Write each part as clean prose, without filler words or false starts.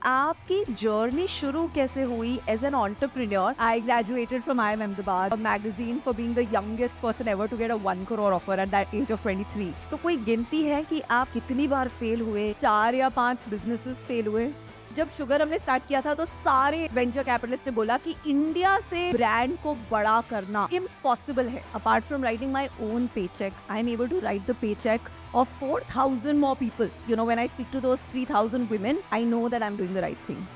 आपकी जर्नी शुरू कैसे हुई as an entrepreneur? I graduated from IIM Ahmedabad, a magazine for being the youngest person ever to get a 1 crore offer at that age of 23. तो कोई गिनती है कि आप कितनी बार फेल हुए? 4 या 5 businesses फेल हुए। जब शुगर हमने स्टार्ट किया था तो सारे वेंचर कैपिटलिस्ट ने बोला कि इंडिया से ब्रांड को बड़ा करना इम्पॉसिबल है। Apart from writing my own pay check, I am able to write the pay check of 4,000 more people. You know, when I speak to those 3,000 women, I know that I'm doing the right thing.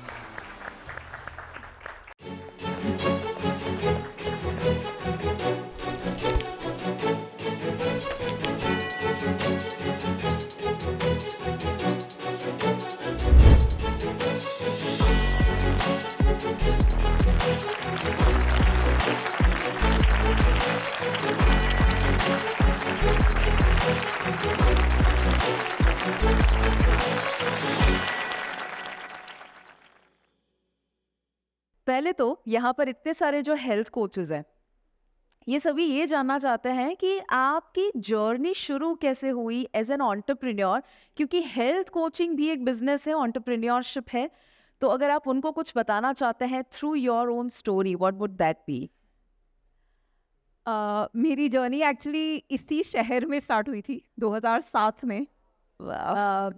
पहले तो यहाँ पर इतने सारे जो health coaches हैं, ये सभी ये जानना चाहते हैं कि आपकी जर्नी शुरू कैसे हुई एज एन entrepreneur, क्योंकि हेल्थ कोचिंग भी एक बिजनेस है, entrepreneurship है। तो अगर आप उनको कुछ बताना चाहते हैं through your own story, what would that be? मेरी जर्नी एक्चुअली इसी शहर में स्टार्ट हुई थी 2007 में।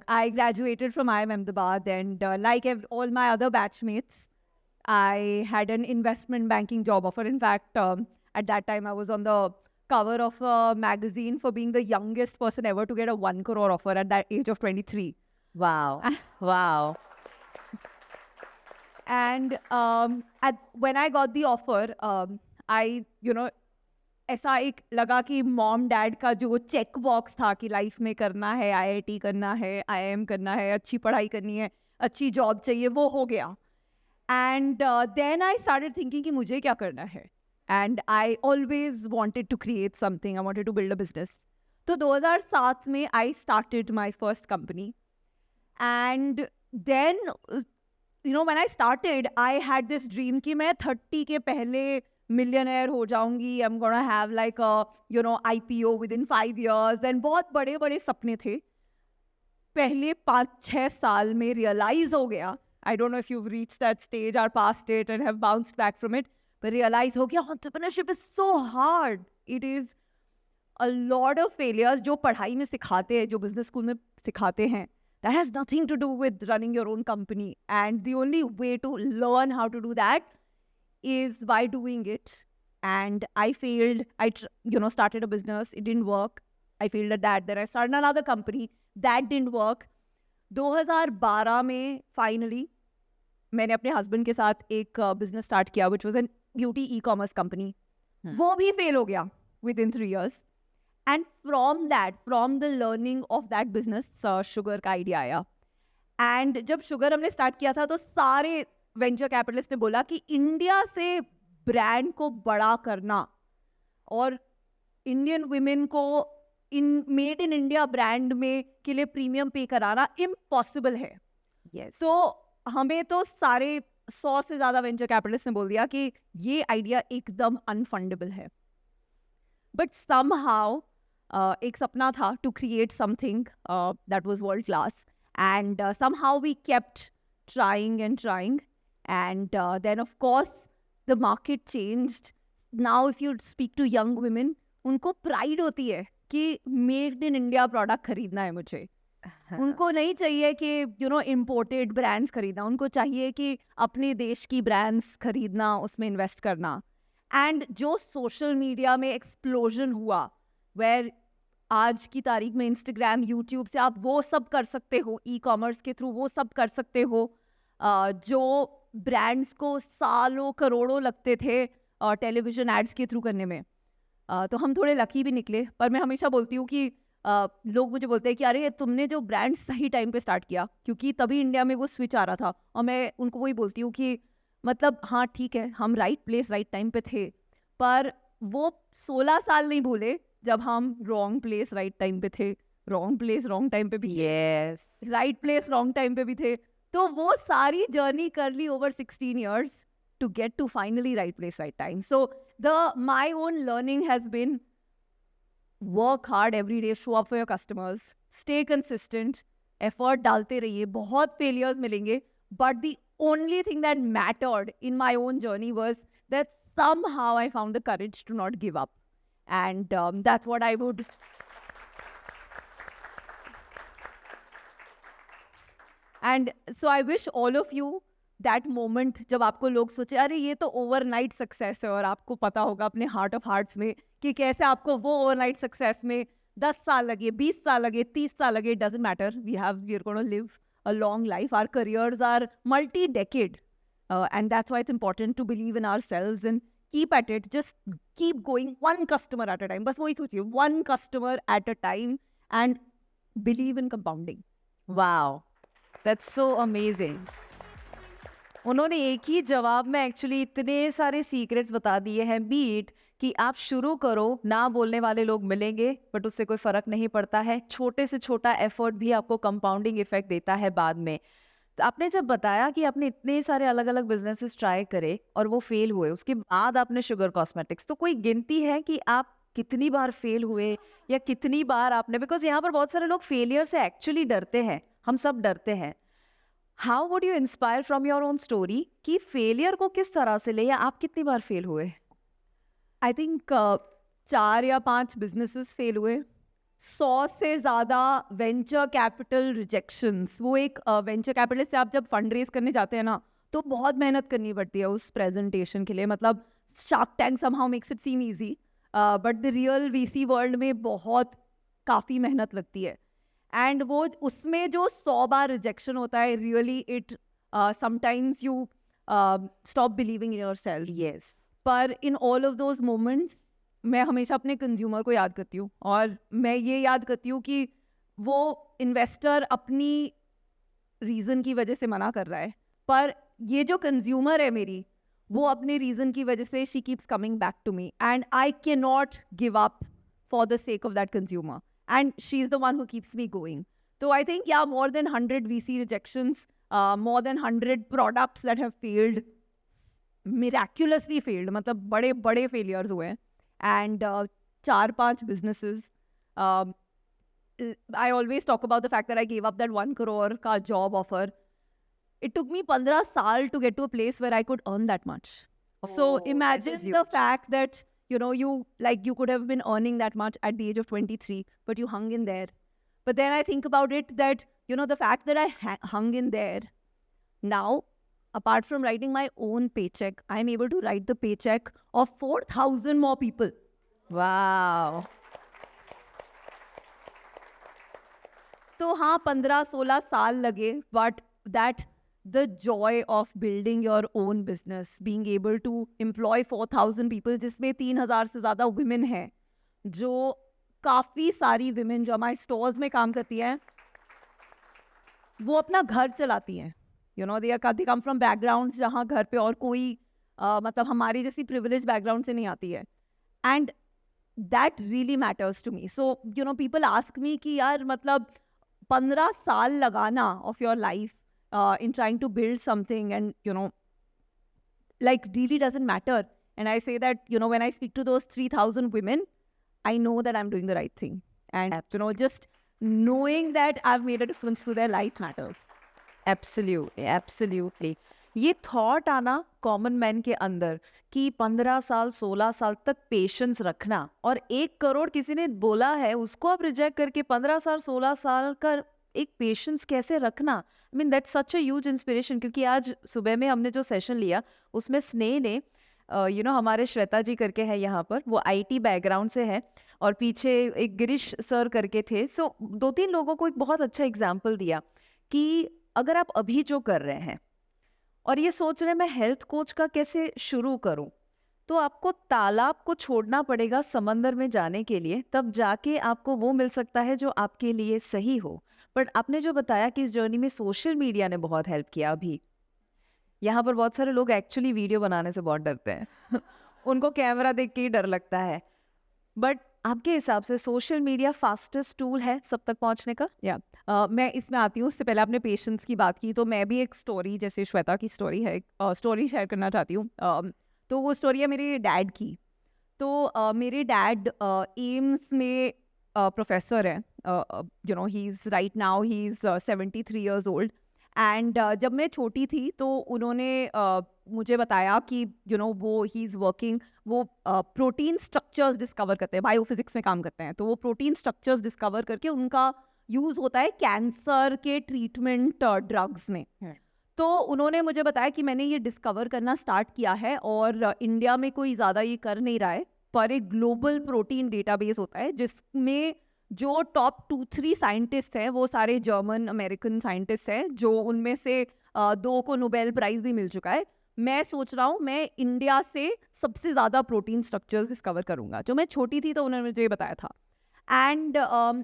I graduated from IIM Ahmedabad and like all my other batchmates, I had an investment banking job offer. In fact, at that time, I was on the cover of a magazine for being the youngest person ever to get a 1 crore offer at that age of 23. Wow. Wow. And when I got the offer, ऐसा एक लगा कि mom dad का जो check box था कि life में करना है, IIT करना है, IIM करना है, अच्छी पढ़ाई करनी है, अच्छी जॉब चाहिए, वो हो गया। And then I started thinking कि मुझे क्या करना है। And I always wanted to create something. I wanted to build a business. तो 2007 में I started my first company. And then, when I started, I had this dream कि मैं 30 के पहले millionaire हो जाऊंगी. I'm gonna have like a, IPO within 5 years. And बहुत बड़े बड़े सपने थे। पहले 5-6 साल में realize हो गया, I don't know if you've reached that stage or past it and have bounced back from it, but realize हो गया entrepreneurship is so hard. It is a lot of failures जो पढ़ाई में सिखाते हैं, जो business school में सिखाते हैं, that has nothing to do with running your own company. And the only way to learn how to do that is by doing it. And I failed. I started a business. It didn't work. I failed at that. Then I started another company. That didn't work. 2012 में finally मैंने अपने husband के साथ एक business start किया which was an beauty e-commerce company. वो भी fail हो गया within 3 years. And from the learning of that business Sugar का आइडिया आया। एंड जब शुगर हमने स्टार्ट किया था तो सारे वेंचर कैपिटलिस्ट ने बोला कि इंडिया से ब्रांड को बड़ा करना और इंडियन वुमेन को मेड इन इंडिया ब्रांड में के लिए प्रीमियम पे कराना इम्पॉसिबल है। तो हमें तो सारे 100 से ज्यादा वेंचर कैपिटलिस्ट ने बोल दिया कि ये आइडिया एकदम अनफंडेबल है। बट समहाउ एक सपना था to create something that was world class, and somehow we kept trying and then of course the market changed. Now if you speak to young women, उनको प्राइड होती है कि मेड इन इंडिया प्रोडक्ट खरीदना है मुझे। उनको नहीं चाहिए कि इम्पोर्टेड ब्रांड्स खरीदना, उनको चाहिए कि अपने देश की ब्रांड्स खरीदना, उसमें इन्वेस्ट करना। एंड जो सोशल मीडिया में एक्सप्लोजन हुआ, वेयर आज की तारीख में इंस्टाग्राम, यूट्यूब से आप वो सब कर सकते हो, ई-कॉमर्स के थ्रू वो सब कर सकते हो जो ब्रांड्स को सालों करोड़ों लगते थे टेलीविजन एड्स के थ्रू करने में। तो हम थोड़े लकी भी निकले। पर मैं हमेशा बोलती हूँ कि लोग मुझे बोलते हैं कि अरे तुमने जो ब्रांड सही टाइम पे स्टार्ट किया, क्योंकि तभी इंडिया में वो स्विच आ रहा था। और मैं उनको वही बोलती हूँ कि मतलब हाँ ठीक है, हम राइट प्लेस राइट टाइम पे थे, पर वो 16 साल नहीं भूले जब हम रॉन्ग प्लेस राइट टाइम पे थे, रॉन्ग प्लेस रॉन्ग टाइम पे भी, राइट प्लेस रॉन्ग टाइम पे भी थे। तो वो सारी जर्नी कर ली over 16 years to get to finally right place, right time. So my own learning has been work hard every day, show up for your customers, stay consistent, effort डालते रहिए। बहुत failures मिलेंगे but the only thing that mattered in my own journey was that somehow I found the courage to not give up. And that's what I would. And so I wish all of you that moment जब आपको लोग सोचे अरे ये तो overnight success है, और आपको पता होगा अपने हार्ट ऑफ हार्ट्स में कि कैसे आपको वो ओवरनाइट सक्सेस में 10 साल लगे, 20 साल लगे, 30 साल लगे, doesn't matter, we are gonna live a long life. Our careers are multi-decade, and that's why it's important to believe in ourselves and keep at it. Just keep going, one customer at a time. बस वही सोचिए, one customer at a time, and believe in compounding. Wow, that's so amazing. उन्होंने एक ही जवाब में actually इतने सारे secrets बता दिए हैं। बीट कि आप शुरू करो, ना बोलने वाले लोग मिलेंगे बट उससे कोई फर्क नहीं पड़ता है। छोटे से छोटा एफर्ट भी आपको कंपाउंडिंग इफेक्ट देता है बाद में। तो आपने जब बताया कि आपने इतने सारे अलग अलग बिजनेसेस ट्राई करे और वो फेल हुए, उसके बाद आपने शुगर कॉस्मेटिक्स, तो कोई गिनती है कि आप कितनी बार फेल हुए या कितनी बार आपने, बिकॉज यहाँ पर बहुत सारे लोग फेलियर से एक्चुअली डरते हैं, हम सब डरते हैं। How would you inspire from your own story कि फेलियर को किस तरह से ले, या आप कितनी बार फेल हुए? आई थिंक 4 या 5 बिजनेसेस फेल हुए, 100 से ज़्यादा वेंचर कैपिटल रिजेक्शंस। वो एक वेंचर कैपिटल से आप जब फंड रेज करने जाते हैं ना, तो बहुत मेहनत करनी पड़ती है उस प्रेजेंटेशन के लिए। मतलब shark tank somehow makes it seem easy, but the real VC world में बहुत काफ़ी मेहनत लगती है। एंड वो उसमें जो 100 बार रिजेक्शन होता है, really it sometimes you stop believing in your self. Yes. पर in all of those moments मैं हमेशा अपने कंज्यूमर को याद करती हूँ, और मैं ये याद करती हूँ कि वो इन्वेस्टर अपनी रीज़न की वजह से मना कर रहा है, पर ये जो कंज्यूमर है मेरी, वो अपने रीज़न की वजह से she keeps coming back to me, and I can not give up for the sake of that consumer, and she is the one who keeps me going. तो आई थिंक या more than 100 VC rejections, more than 100 products that have failed, miraculously failed, मतलब बड़े बड़े failures हुए हैं, and 4-5 businesses. I always talk about the fact that I gave up that 1 crore का job offer. It took me 15 साल to get to a place where I could earn that much. So Oh, that imagine is the huge. fact that you could have been earning that much at the age of 23, but you hung in there. But then I think about it that the fact that I hung in there, now apart from writing my own paycheck, I'm able to write the paycheck of 4,000 more people. Wow. तो हाँ, 15-16 साल लगे, but that the joy of building your own business, being able to employ 4,000 people, जिसमें 3,000 से ज़्यादा women हैं, जो काफ़ी सारी women जो हमारे stores में काम करती हैं, वो अपना घर चलाती हैं। they come from backgrounds जहाँ घर पे और कोई मतलब हमारी जैसी privileged background से नहीं आती है, and that really matters to me. So people ask me कि यार मतलब 15 साल लगाना of your life in trying to build something, and like really doesn't matter. And I say that when I speak to those 3,000 women, I know that I'm doing the right thing, and just knowing that I've made a difference to their life matters. Absolutely, absolutely. ये thought आना common man के अंदर कि 15 साल 16 साल तक patience रखना, और 1 करोड़ किसी ने बोला है उसको आप रिजेक्ट करके 15 साल 16 साल का एक पेशेंस कैसे रखना, I mean that's such a huge inspiration. क्योंकि आज सुबह में हमने जो सेशन लिया उसमें स्नेह ने हमारे श्वेता जी करके है यहाँ पर, वो IT बैकग्राउंड से है, और पीछे एक गिरीश सर करके थे। सो 2-3 लोगों को एक बहुत अच्छा एग्जाम्पल दिया कि अगर आप अभी जो कर रहे हैं और ये सोच रहे हैं मैं हेल्थ कोच का कैसे शुरू करूं, तो आपको तालाब को छोड़ना पड़ेगा समंदर में जाने के लिए, तब जाके आपको वो मिल सकता है जो आपके लिए सही हो। बट आपने जो बताया कि इस जर्नी में सोशल मीडिया ने बहुत हेल्प किया। अभी यहाँ पर बहुत सारे लोग एक्चुअली वीडियो बनाने से बहुत डरते हैं उनको कैमरा देख के ही डर लगता है, बट आपके हिसाब से सोशल मीडिया फास्टेस्ट टूल है सब तक पहुंचने का? मैं इसमें आती हूँ। उससे पहले आपने पेशेंस की बात की, तो मैं भी एक स्टोरी, जैसे श्वेता की स्टोरी है, स्टोरी शेयर करना चाहती हूँ। तो वो स्टोरी है मेरे डैड की। तो मेरे डैड एम्स में प्रोफेसर है। He is right now he is 73 years old, and जब मैं छोटी थी तो उन्होंने मुझे बताया कि वो ही इज़ वर्किंग, वो प्रोटीन स्ट्रक्चर्स डिस्कवर करते हैं, बायोफिजिक्स में काम करते हैं, तो वो प्रोटीन स्ट्रक्चर्स डिस्कवर करके उनका यूज़ होता है कैंसर के ट्रीटमेंट ड्रग्स में। तो उन्होंने मुझे बताया कि मैंने ये डिस्कवर करना स्टार्ट किया है और इंडिया में कोई ज़्यादा ये कर नहीं रहा है, पर एक ग्लोबल प्रोटीन डेटाबेस होता है जिसमें जो टॉप 2-3 साइंटिस्ट हैं वो सारे जर्मन अमेरिकन साइंटिस्ट हैं, जो उनमें से 2 को नोबेल प्राइज़ भी मिल चुका है। मैं सोच रहा हूँ मैं इंडिया से सबसे ज़्यादा प्रोटीन स्ट्रक्चर्स डिस्कवर करूँगा। जो मैं छोटी थी तो उन्होंने मुझे ये बताया था। एंड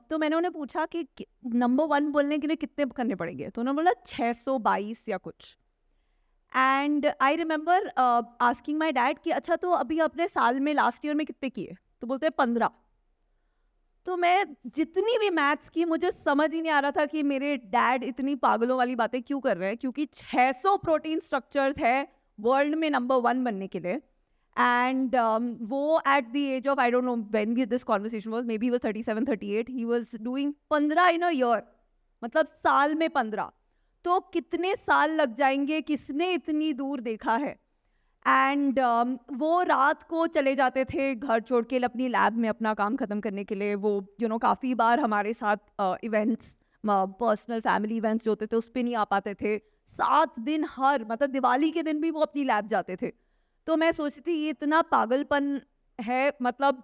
तो मैंने उन्हें पूछा कि नंबर 1 बोलने के लिए कितने करने पड़ेंगे, तो उन्होंने बोला 622 या कुछ। And I remember asking my dad कि अच्छा तो अभी अपने साल में लास्ट ईयर में कितने किए, तो बोलते हैं 15। तो मैं जितनी भी मैथ्स की, मुझे समझ ही नहीं आ रहा था कि मेरे डैड इतनी पागलों वाली बातें क्यों कर रहे हैं, क्योंकि 600 प्रोटीन स्ट्रक्चर्स है वर्ल्ड में नंबर 1 बनने के लिए। एंड वो at the age of, I don't know when we this conversation was, maybe was 37-38, he was doing 15 in a year, मतलब साल में 15। तो कितने साल लग जाएंगे, किसने इतनी दूर देखा है। एंड वो रात को चले जाते थे घर छोड़ के अपनी लैब में अपना काम ख़त्म करने के लिए। वो काफ़ी बार हमारे साथ इवेंट्स, पर्सनल फैमिली इवेंट्स जो होते थे उस पर नहीं आ पाते थे। 7 दिन हर, मतलब दिवाली के दिन भी वो अपनी लैब जाते थे। तो मैं सोचती थी ये इतना पागलपन है, मतलब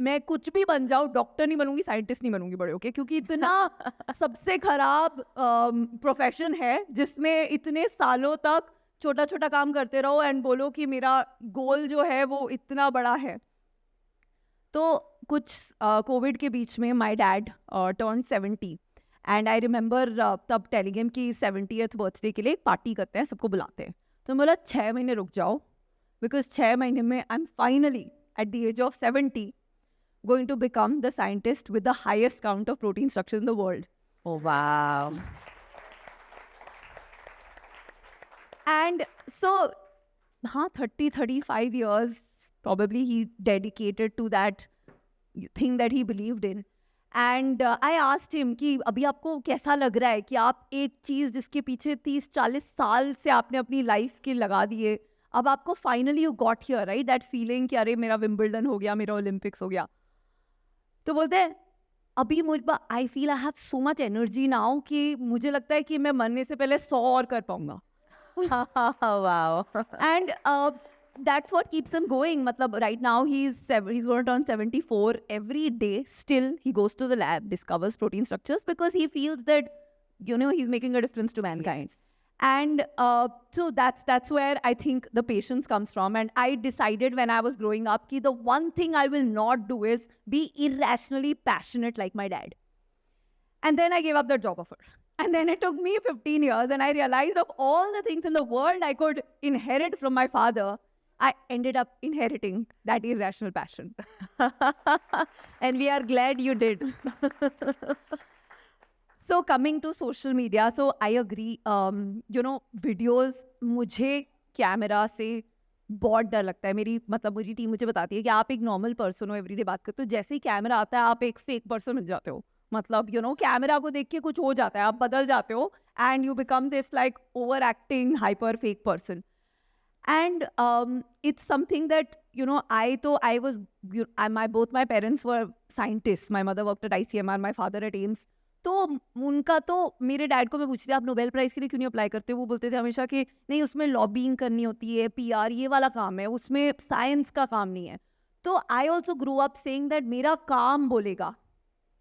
मैं कुछ भी बन जाऊँ, डॉक्टर नहीं बनूंगी, साइंटिस्ट नहीं बनूंगी बड़े होके, क्योंकि इतना सबसे खराब प्रोफेशन है जिसमें इतने सालों तक छोटा छोटा काम करते रहो एंड बोलो कि मेरा गोल जो है वो इतना बड़ा है। तो कुछ कोविड के बीच में my dad turn 70 and I remember तब टेलिंग हिम कि 70th बर्थडे के लिए एक पार्टी करते हैं, सबको बुलाते हैं। तो बोला 6 महीने रुक जाओ, बिकॉज 6 महीने में I am finally at the age of 70 going to become the scientist with the highest count of protein structures in the world. Oh wow. And so, 30-35 years probably he dedicated to that thing that he believed in. And I asked him कि अभी आपको कैसा लग रहा है कि आप एक चीज़ जिसके पीछे 30-40 साल से आपने अपनी लाइफ के लगा दिए, अब आपको finally you got here, right, that feeling कि अरे मेरा विंबलडन हो गया, मेरा ओलंपिक्स हो गया। तो बोलते हैं अभी मुझे, I feel I have so much energy now कि मुझे लगता है कि मैं मरने से पहले 100 और कर पाऊंगा। Wow. And that's what keeps him going. Matlab, right now he's going to turn 74. Every day still he goes to the lab, discovers protein structures because he feels that he's making a difference to mankind. Yes. And so that's where I think the patience comes from. And I decided when I was growing up that the one thing I will not do is be irrationally passionate like my dad. And then I gave up that job offer. And then it took me 15 years and I realized of all the things in the world I could inherit from my father, I ended up inheriting that irrational passion. And we are glad you did. So coming to social media, so I agree, videos, मुझे camera से बहुत डर लगता है। मेरी team मुझे बताती है कि आप एक नॉर्मल पर्सन हो, एवरीडे बात करते हो, जैसे ही कैमरा आता है आप एक फेक पर्सन बन जाते हो। मतलब कैमरा को देख के कुछ हो जाता है, आप बदल जाते हो and you become this like over acting hyper fake person. And it's something that I was, both my parents were scientists. My mother worked at ICMR, my father at AIIMS. तो उनका तो, मेरे डैड को मैं पूछती थी आप Nobel prize के लिए क्यों नहीं अप्लाई करते, वो बोलते थे हमेशा कि नहीं उसमें लॉबिंग करनी होती है, PR ये वाला काम है, उसमें साइंस का काम नहीं है। तो I also grow up saying that मेरा काम बोलेगा,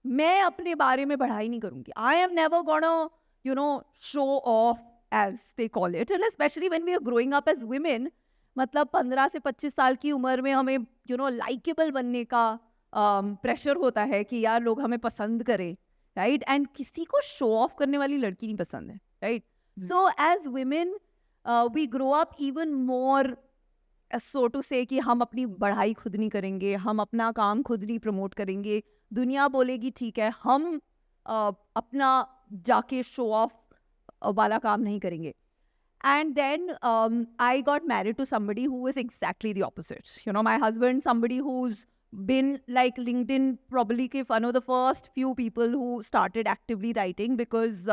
मैं अपने बारे में बढ़ाई नहीं करूँगी। I am never gonna show off as they call it, and specially when we are growing up as women. मतलब 15 से 25 साल की उम्र में हमें लाइकेबल बनने का प्रेशर होता है कि यार लोग हमें पसंद करें, राइट, एंड किसी को शो ऑफ करने वाली लड़की नहीं पसंद है, right. So as women we grow up even more, so to say, कि हम अपनी बढ़ाई खुद नहीं करेंगे, हम अपना काम खुद नहीं प्रमोट करेंगे, दुनिया बोलेगी ठीक है, हम अपना जाके शो ऑफ वाला काम नहीं करेंगे। And then I got married to somebody who was exactly the opposite. My husband, somebody who's been like LinkedIn, probably one of the first few people who started actively writing, because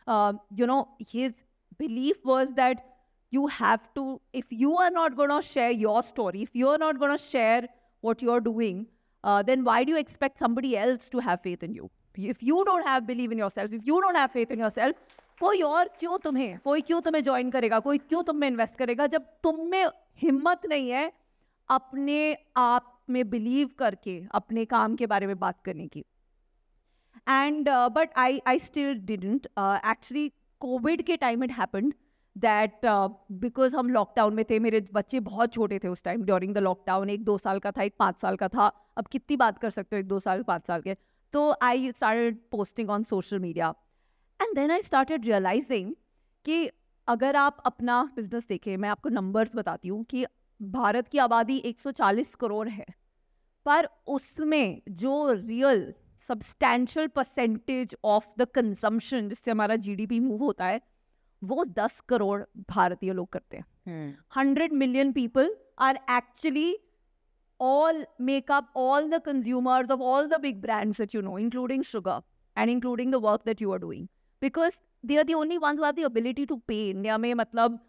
his belief was that you have to, if you are not going to share your story, if you are not going to share what you're doing, then why do you expect somebody else to have faith in you? If you don't have belief in yourself, if you don't have faith in yourself, कोई क्यों तुम्हें join करेगा, कोई क्यों तुम में invest करेगा, जब तुम में हिम्मत नहीं है अपने आप में बिलीव करके अपने काम के बारे में बात करने की. And but I still didn't. Actually, COVID के time it happened that because हम लॉकडाउन में थे, मेरे बच्चे बहुत छोटे थे उस टाइम ड्यूरिंग द लॉकडाउन. एक 2 साल का था, एक 5 साल का था. अब कितनी बात कर सकते हो एक 2 साल 5 साल के. तो I started posting on social media. And then I started realizing कि अगर आप अपना बिजनेस देखें, मैं आपको नंबर्स बताती हूँ कि भारत की आबादी 140 करोड़ है, पर उसमें जो real substantial percentage of the consumption जिससे हमारा जीडीपी मूव होता है, वो 10 करोड़ भारतीय लोग करते हैं. 100 million people are actually all make up all the consumers of all the big brands that you know, including sugar and including the work that you are doing, because they are the only ones who have the ability to pay. India में मतलब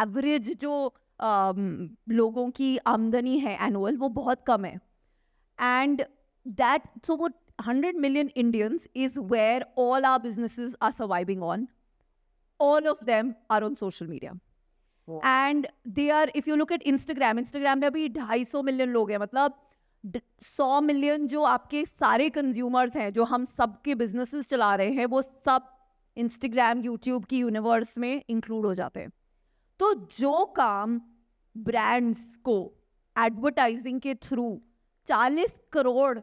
average जो लोगों की आमदनी है annual, वो बहुत कम है. एंड दैट, सो वो 100 million Indians is where all our businesses are surviving on. All of them are on social media. Wow. And they are, if you look at Instagram में अभी 250 million लोग हैं. मतलब 100 million जो आपके सारे consumers हैं, जो हम सबके businesses चला रहे हैं, वो सब Instagram, YouTube की यूनिवर्स में इंक्लूड हो जाते हैं. तो जो काम ब्रांड्स को एडवर्टाइजिंग के थ्रू 40 करोड़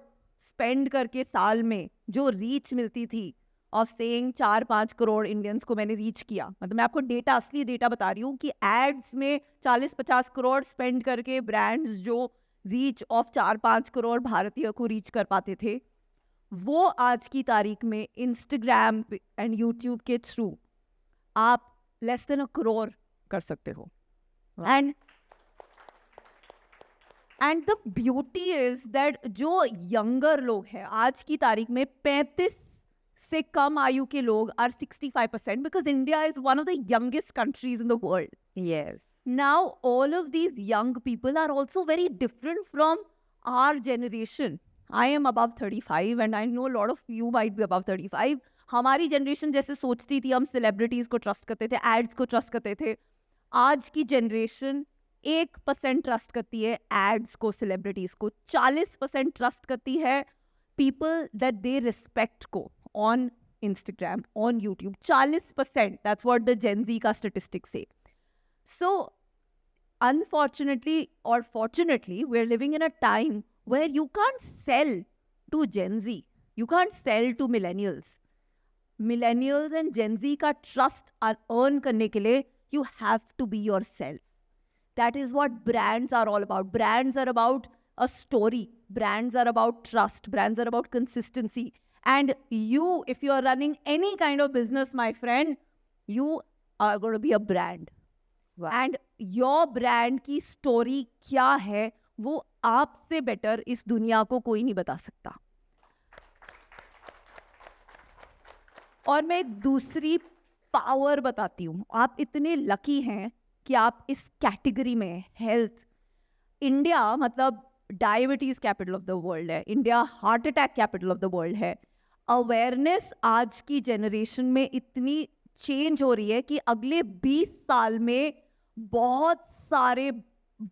स्पेंड करके साल में जो रीच मिलती थी ऑफ सेइंग 4-5 करोड़ इंडियंस को मैंने रीच किया. मतलब मैं आपको डेटा, असली डेटा बता रही हूँ कि एड्स में 40-50 करोड़ स्पेंड करके ब्रांड्स जो रीच ऑफ 4-5 करोड़ भारतीय को रीच कर पाते थे, वो आज की तारीख में इंस्टाग्राम एंड यूट्यूब के थ्रू आप लेस देन 1 करोड़ कर सकते हो. And the beauty is that जो यंगर लोग हैं आज की तारीख में, 35 से कम आयु के लोग are 65%, because India is one of the youngest countries in the world. Yes. Now all of these young people are also very different from our generation. I am above 35 and I know a lot of you might be above 35. हमारी generation जैसे सोचती थी, हम celebrities को trust करते थे, ads को trust करते थे. आज की जनरेशन 1% ट्रस्ट करती है एड्स को, सेलिब्रिटीज को. 40% ट्रस्ट करती है पीपल दैट दे रिस्पेक्ट को on Instagram, on YouTube. 40%, that's what the Gen Z का स्टैटिस्टिक्स से. So unfortunately or fortunately, we're living in a time where you can't sell to Gen Z. You can't sell to millennials. Millennials and Gen Z का trust earn करने के लिए you have to be yourself. That is what brands are all about. Brands are about a story. Brands are about trust. Brands are about consistency. And you, if you are running any kind of business, my friend, you are going to be a brand. And your brand की story क्या है वो आपसे better इस दुनिया को कोई नहीं बता सकता. और मैं एक दूसरी पावर बताती हूँ. आप इतने लकी हैं कि आप इस कैटेगरी में, हेल्थ, इंडिया मतलब diabetes capital of the world है, India heart attack capital of the world है. अवेयरनेस आज की जनरेशन में इतनी चेंज हो रही है कि अगले 20 साल में बहुत सारे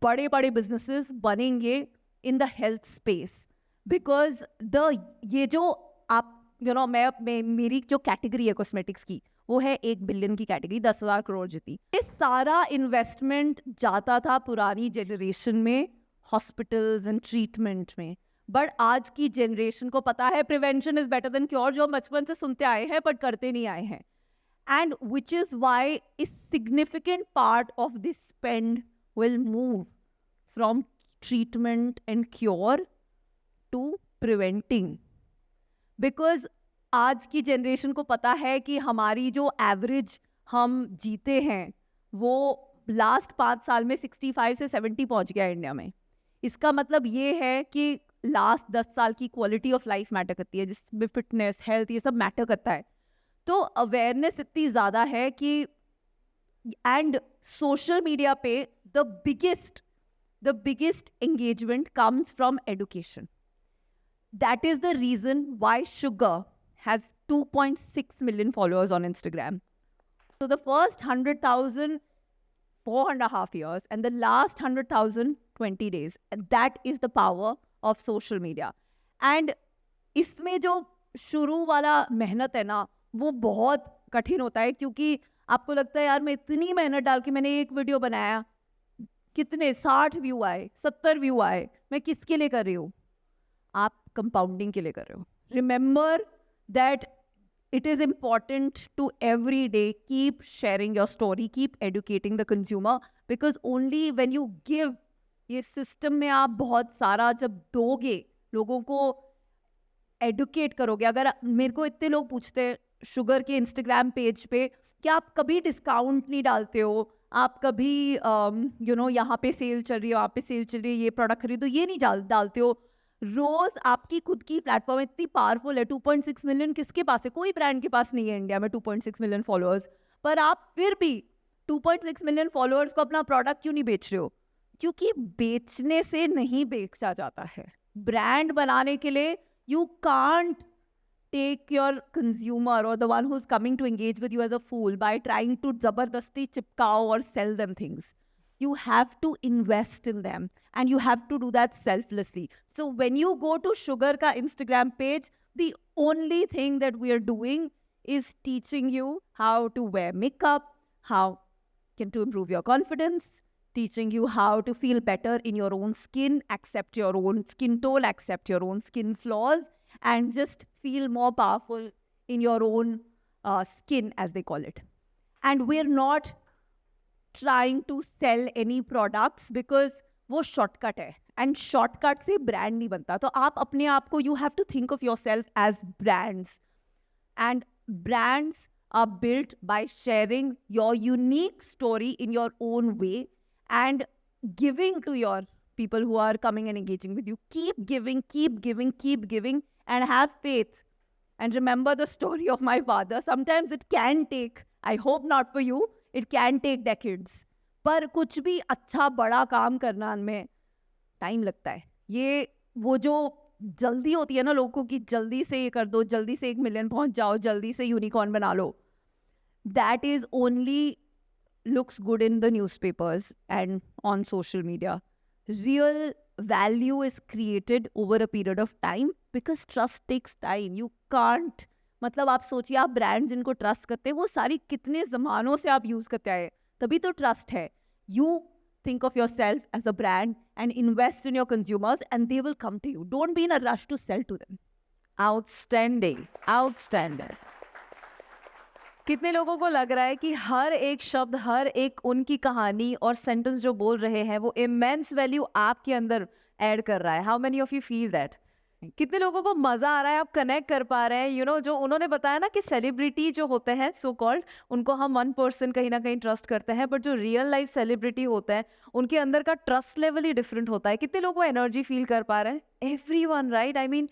बड़े बड़े बिजनेसेस बनेंगे in the health space. Because ये जो आप मैं मेरी जो कैटेगरी है कॉस्मेटिक्स की, वो है 1 बिलियन की कैटेगरी, 10,000 करोड़ जितनी. ये सारा इन्वेस्टमेंट जाता था पुरानी जनरेशन में हॉस्पिटल्स एंड ट्रीटमेंट में. बट आज की जनरेशन को पता है prevention is better than cure, जो हम बचपन से सुनते आए हैं बट करते नहीं आए हैं. And which is why a significant part of this spend will move from treatment and cure to preventing. Because आज की जनरेशन को पता है कि हमारी जो एवरेज हम जीते हैं वो लास्ट 5 साल में 65 से 70 पहुंच गया इंडिया में. इसका मतलब ये है कि लास्ट 10 साल की क्वालिटी ऑफ लाइफ मैटर करती है, जिसमें फिटनेस, हेल्थ, ये सब मैटर करता है. तो अवेयरनेस इतनी ज़्यादा है कि एंड सोशल मीडिया पे the biggest engagement comes from education. That is the reason why Sugar has 2.6 million followers on Instagram. So the first 100,000, 4.5 years, and the last 100,000, 20 days. And that is the power of social media. And इसमें जो शुरू वाला मेहनत है ना, वो बहुत कठिन होता है, क्योंकि आपको लगता है यार मैं इतनी मेहनत डाल के मैंने एक वीडियो बनाया, कितने 60 व्यू आए, 70 व्यू आए, मैं किसके लिए कर रही हूँ? आप कंपाउंडिंग के लिए कर रहे हो. Remember that it is important to every day keep sharing your story, keep educating the consumer, because only when you give, ये सिस्टम में आप बहुत सारा जब दोगे, लोगों को एडुकेट करोगे. अगर मेरे को इतने लोग पूछते हैं शुगर के इंस्टाग्राम पेज पे कि आप कभी डिस्काउंट नहीं डालते हो, आप कभी यहाँ पे सेल चल रही है, वहाँ पे सेल चल रही है, ये प्रोडक्ट खरीदो, ये नहीं डालते हो. रोज आपकी खुद की प्लेटफॉर्म इतनी पावरफुल है. 2.6 मिलियन किसके पास है? कोई ब्रांड के पास नहीं है इंडिया में 2.6 मिलियन फॉलोअर्स. पर आप फिर भी 2.6 मिलियन फॉलोअर्स को अपना प्रोडक्ट क्यों नहीं बेच रहे हो? क्योंकि बेचने से नहीं बेचा जाता है. ब्रांड बनाने के लिए you can't take your consumer or the one who's coming to engage with you as a fool by trying to zabardasti chipkao or sell them things. You have to invest in them, and you have to do that selflessly. So when you go to Sugar ka Instagram page, the only thing that we are doing is teaching you how to wear makeup, how to improve your confidence, teaching you how to feel better in your own skin, accept your own skin tone, accept your own skin flaws, and just feel more powerful in your own skin, as they call it. And we're not trying to sell any products, because वो shortcut है, and shortcut से brand नहीं बनता. तो आप अपने आप को, you have to think of yourself as brands, and brands are built by sharing your unique story in your own way and giving to your people who are coming and engaging with you. Keep giving, keep giving, keep giving, and have faith. And remember the story of my father. Sometimes it can take, I hope not for you, it can take decades. पर कुछ भी अच्छा बड़ा काम करना में time लगता है. ये वो जो जल्दी होती है ना लोगों की, जल्दी से ये कर दो, जल्दी से 1 मिलियन पहुंच जाओ, जल्दी से यूनिकॉर्न बना लो, that is only looks good in the newspapers and on social media. Real value is created over a period of time, because trust takes time. You can't, मतलब आप सोचिए, आप ब्रांड जिनको ट्रस्ट करते हैं वो सारी कितने ज़मानों से आप यूज़ करते आए, तभी तो ट्रस्ट है. You think of yourself as a brand and invest in your consumers, and they will come to you. Don't be in a rush to sell to them. Outstanding, outstanding. कितने लोगों को लग रहा है कि हर एक शब्द, हर एक उनकी कहानी और सेंटेंस जो बोल रहे हैं वो इमेंस वैल्यू आपके अंदर ऐड कर रहा है? How many of you feel that? कितने लोगों को मजा आ रहा है, आप कनेक्ट कर पा रहे हैं? जो उन्होंने बताया ना कि सेलिब्रिटी जो होते हैं सो कॉल्ड, उनको हम 1% कहीं ना कहीं ट्रस्ट करते हैं, बट जो रियल लाइफ सेलिब्रिटी होता है उनके अंदर का ट्रस्ट लेवल ही डिफरेंट होता है. कितने लोगों को एनर्जी फील कर पा रहे हैं? Everyone, right? I mean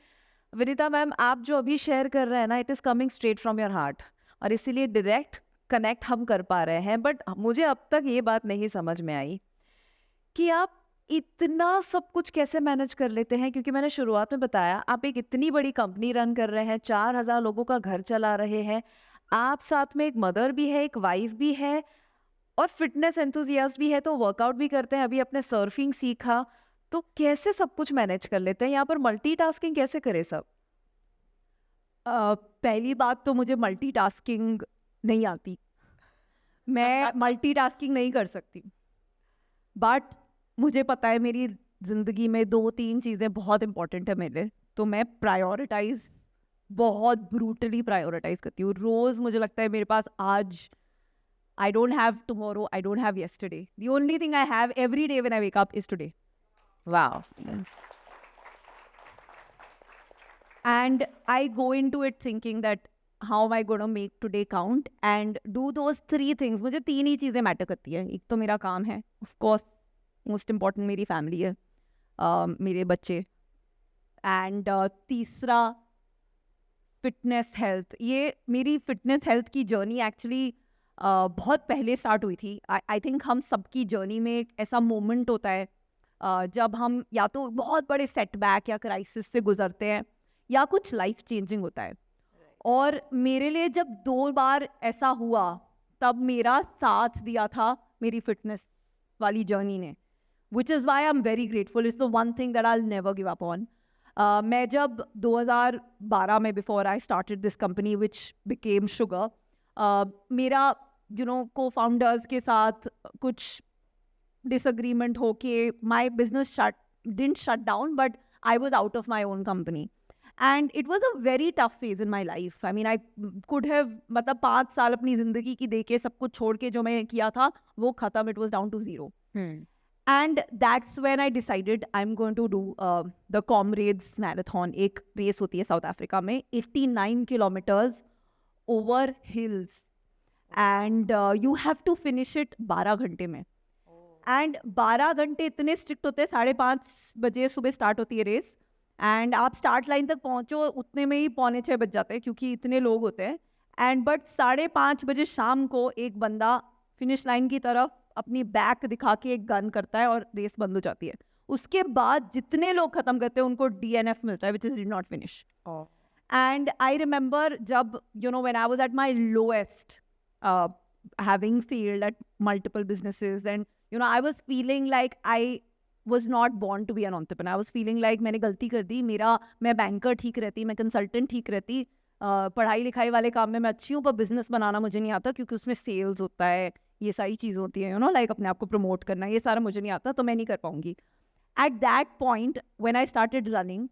Vinita ma'am, आप जो अभी शेयर कर रहे हैं ना, it is coming straight from your heart, और इसीलिए डायरेक्ट कनेक्ट हम कर पा रहे हैं. बट मुझे अब तक ये बात नहीं समझ में आई कि आप इतना सब कुछ कैसे मैनेज कर लेते हैं, क्योंकि मैंने शुरुआत में बताया आप एक इतनी बड़ी कंपनी रन कर रहे हैं, 4000 लोगों का घर चला रहे हैं, आप साथ में एक मदर भी है, एक वाइफ भी है, और फिटनेस एंथुजियास्ट भी है, तो वर्कआउट भी करते हैं, अभी अपने सर्फिंग सीखा, तो कैसे सब कुछ मैनेज कर लेते हैं? यहाँ पर मल्टीटास्किंग कैसे करें सब? पहली बात तो मुझे मल्टीटास्किंग नहीं आती. मैं मल्टीटास्किंग नहीं कर सकती. बट मुझे पता है मेरी ज़िंदगी में 2-3 चीज़ें बहुत इंपॉर्टेंट है मेरे, तो मैं प्रायोरिटाइज, बहुत ब्रूटली प्रायोरिटाइज करती हूँ. रोज़ मुझे लगता है मेरे पास आज, I don't have tomorrow, I don't have yesterday. The only thing I have every day when I wake up is today. Wow. And I go into it thinking that how am I going to make today count and do those 3 things. मुझे 3 ही चीज़ें matter करती है. एक तो मेरा काम है, of course most important मेरी फैमिली है, मेरे बच्चे, एंड तीसरा फिटनेस हेल्थ, ये मेरी फिटनेस हेल्थ की जर्नी एक्चुअली बहुत पहले स्टार्ट हुई थी. आई थिंक हम सबकी जर्नी में एक ऐसा मोमेंट होता है जब हम या तो बहुत बड़े सेटबैक या क्राइसिस से गुजरते हैं या कुछ लाइफ चेंजिंग होता है. और मेरे लिए जब 2 बार ऐसा हुआ तब मेरा साथ दिया था मेरी फिटनेस वाली जर्नी ने, which is why I'm very grateful. It's the one thing that I'll never give up on. मैं जब 2012 में before I started this company which became Sugar, मेरा co-founders के साथ कुछ disagreement होके my business didn't shut down, but I was out of my own company. And it was a very tough phase in my life. I mean, I could have, मतलब 5 साल अपनी जिंदगी की देके सब कुछ छोड़ के जो मैं किया था वो खत्म, it was down to zero. And that's when I decided I'm going to do the Comrades Marathon. एक रेस होती है साउथ अफ्रीका में, 89 kilometers over hills. And you have to finish it 12 घंटे में. एंड 12 घंटे इतने स्ट्रिक्ट होते हैं, 5:30 बजे सुबह स्टार्ट होती है रेस, एंड आप स्टार्ट लाइन तक पहुंचो उतने में ही 5:45 बज जाते हैं क्योंकि इतने लोग होते हैं. एंड बट 5:30 बजे शाम को एक बंदा फिनिश लाइन की तरफ अपनी बैक दिखा के एक गन करता है और रेस बंद हो जाती है. उसके बाद जितने लोग खत्म करते हैं उनको DNF मिलता है, which is did not finish. And I remember जब when I was at my lowest, having failed at multiple businesses, and I was feeling like I was not born to be an entrepreneur. I was feeling like मैंने गलती कर दी, मैं banker ठीक रहती, मैं consultant ठीक रहती, पढ़ाई लिखाई वाले काम में मैं अच्छी हूँ, पर बिजनेस बनाना मुझे नहीं आता क्योंकि उसमें सेल्स होता है, ये सारी चीज़ होती है, लाइक अपने आप को प्रमोट करना, ये सारा मुझे नहीं आता, तो मैं नहीं कर पाऊंगी. At that point when I started running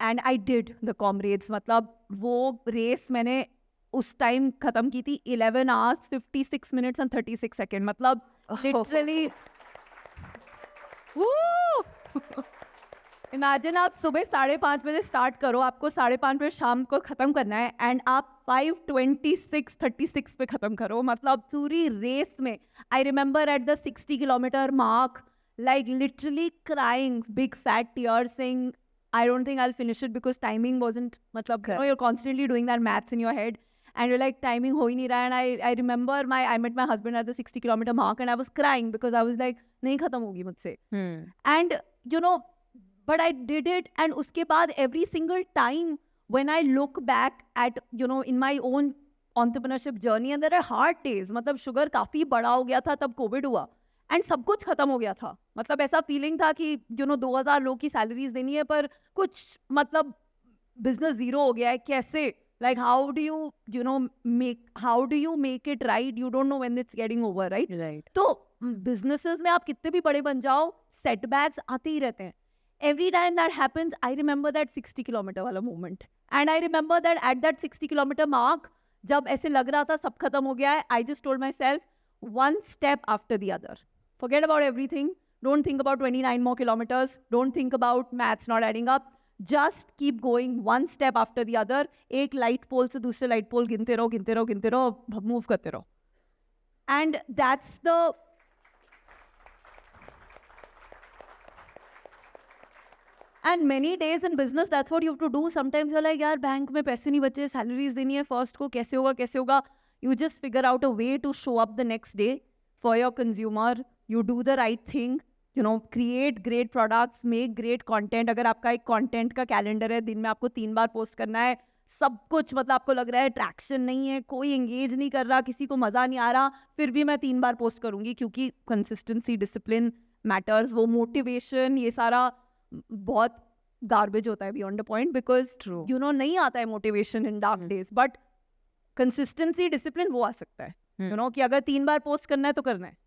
and I did the comrades, मतलब वो रेस मैंने उस टाइम खत्म की थी 11 hours 56 minutes and 36 seconds. मतलब लिटरली इमेजिन आप सुबह 5:30 बजे स्टार्ट करो, आपको 5:30 बजे शाम को खत्म करना है, एंड आप 5:26:36 पे खत्म करो. मतलब पूरी रेस में I remember at the 60 kilometer mark, like literally crying big fat tears, saying I don't think I'll finish it because timing wasn't, मतलब you're constantly doing that maths in your head and you're like timing ho hi nahi raha. And I remember I met my husband at the 60 kilometer mark and I was crying because I was like nahi khatam hogi mujhse. And but I did it, and uske baad every single time when I look back at in my own entrepreneurship journey, and there are hard days, मतलब sugar काफी बड़ा हो गया था तब Covid हुआ and सब कुछ खत्म हो गया था. मतलब ऐसा फीलिंग था कि 2000 लोग की सैलरीज देनी है पर कुछ मतलब बिजनेस जीरो हो गया है. कैसे, like how do you make it right? You don't know when it's getting over, right? तो businesses में आप कितने भी बड़े बन जाओ, setbacks आते ही रहते हैं. Every time that happens, I remember that 60 kilometer वाला moment, and I remember that at that 60 kilometer mark, जब ऐसे लग रहा था सब खत्म हो गया है, I just told myself, one step after the other. Forget about everything. Don't think about 29 more kilometers. Don't think about maths not adding up. Just keep going one step after the other. एक light pole से दूसरे light pole गिनते रहो, move करते रहो. And that's the... And many days in business, that's what you have to do. Sometimes you're like, यार bank में पैसे नहीं बचे, salaries देनी है first को, कैसे होगा. You just figure out a way to show up the next day for your consumer. You do the right thing. Create great products, make great content. अगर आपका एक content का calendar है, दिन में आपको 3 बार post करना है, सब कुछ मतलब आपको लग रहा है traction नहीं है, कोई engage नहीं कर रहा, किसी को मज़ा नहीं आ रहा, फिर भी मैं 3 बार post करूँगी क्योंकि consistency, discipline matters. वो motivation, ये सारा बहुत garbage होता है beyond the point, because नहीं आता है motivation in dark days, but consistency, discipline वो आ सकता है. कि अगर 3 बार post करना है तो करना है,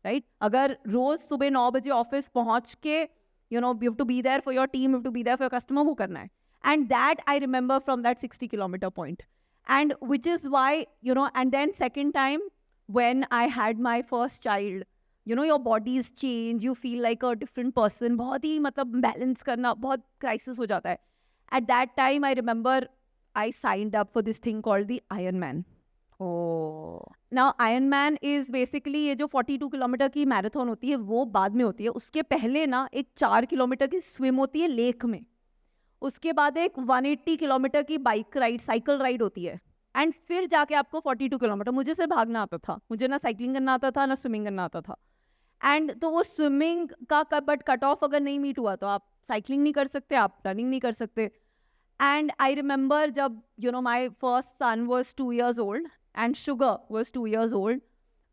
right? अगर रोज सुबह 9 बजे ऑफिस पहुंच के you have to be there for your team, you have to be there for your customer, वो करना है. And that I remember from that 60 kilometer point, and which is why and then second time when I had my first child, your bodies change, you feel like a different person. बहुत ही मतलब balance करना बहुत crisis हो जाता है. At that time I remember I signed up for this thing called the Ironman. Now Ironman is basically ये जो 42 kilometre की मैराथन होती है वो बाद में होती है. उसके पहले ना एक 4 किलोमीटर की स्विम होती है लेक में. उसके बाद एक 180 किलोमीटर की बाइक राइड, साइकिल राइड होती है, एंड फिर जाके आपको 42 किलोमीटर। मुझे सिर्फ भागना आता था, मुझे ना साइकिलिंग करना आता था ना स्विमिंग करना आता था। एंड तो वो स्विमिंग का बट कट ऑफ अगर नहीं मीट हुआ तो आप साइकिलिंग नहीं कर सकते, आप रनिंग नहीं कर सकते। एंड आई रिमेंबर जब my first son was 2 years old and sugar was 2 years old,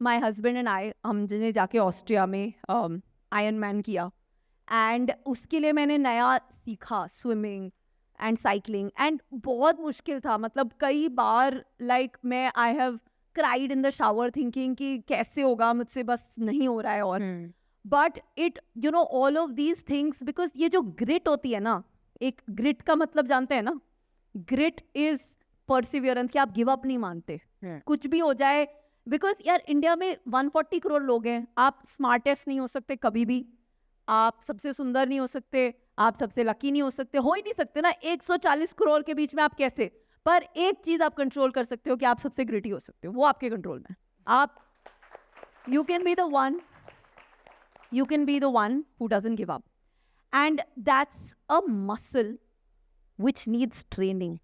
my husband and I, हमने जाके ऑस्ट्रिया में आयरन मैन किया। एंड उसके लिए मैंने नया सीखा स्विमिंग एंड साइकिलिंग, एंड बहुत मुश्किल था। मतलब कई बार मैं I have cried in the shower thinking कि कैसे होगा मुझसे, बस नहीं हो रहा है। और but it all of these things, because ये जो ग्रिट होती है ना, एक ग्रिट का मतलब जानते हैं ना, ग्रिट इज परसिवियरेंस, कि आप गिव अप नहीं मानते कुछ भी हो जाए। बिकॉज यार इंडिया में 140 करोड़ लोग हैं, आप स्मार्टेस्ट नहीं हो सकते कभी भी, आप सबसे सुंदर नहीं हो सकते, आप सबसे लकी नहीं हो ही नहीं सकते ना 140 करोड़ के बीच में आप कैसे। पर एक चीज आप कंट्रोल कर सकते हो कि आप सबसे ग्रिटी हो सकते हो, वो आपके कंट्रोल में। आप you can be the one who doesn't give up, and that's a muscle which needs training,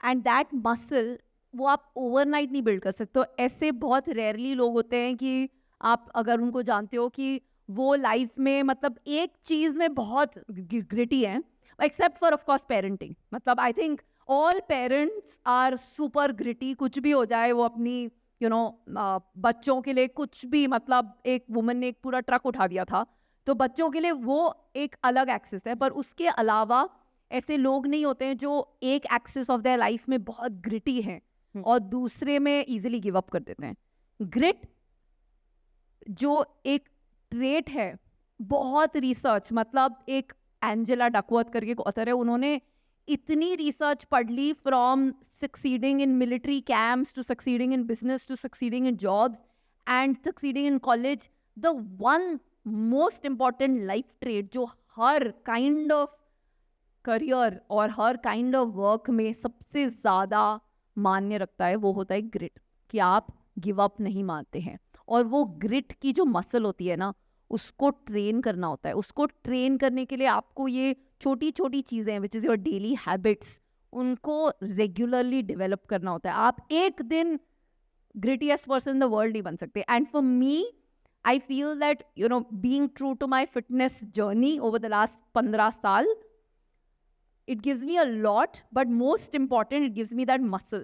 and that muscle वो आप ओवरनाइट नहीं बिल्ड कर सकते हो। ऐसे बहुत रेयरली लोग होते हैं कि आप अगर उनको जानते हो कि वो लाइफ में मतलब एक चीज में बहुत ग्रिटी हैं, except for of course parenting. मतलब I think all parents are super gritty, कुछ भी हो जाए वो अपनी बच्चों के लिए कुछ भी, मतलब एक वुमन ने एक पूरा ट्रक उठा दिया था, तो बच्चों के लिए वो एक अलग एक्सेस है। पर उसके अलावा ऐसे लोग नहीं होते हैं जो एक एक्सेस ऑफ देयर लाइफ में बहुत ग्रिटी हैं और दूसरे में इजीली गिव अप कर देते हैं। ग्रिट जो एक ट्रेट है, बहुत रिसर्च, मतलब एक एंजेला डकवर्थ करके ऑथर है, उन्होंने इतनी रिसर्च पढ़ ली, from succeeding in military camps to succeeding in business to succeeding in jobs and succeeding in college. The one most important life trait जो हर काइंड ऑफ करियर और हर काइंड ऑफ वर्क में सबसे ज़्यादा मान्य रखता है, वो होता है ग्रिट, कि आप गिव अप नहीं मानते हैं। और वो ग्रिट की जो मसल होती है ना, उसको ट्रेन करना होता है। उसको ट्रेन करने के लिए आपको ये छोटी छोटी चीज़ें which is your daily habits, उनको रेगुलरली डेवलप करना होता है। आप एक दिन grittiest person in the world नहीं बन सकते। And for me I feel that being true to my fitness journey over the last 15 साल, it gives me a lot, but most important, it gives me that muscle,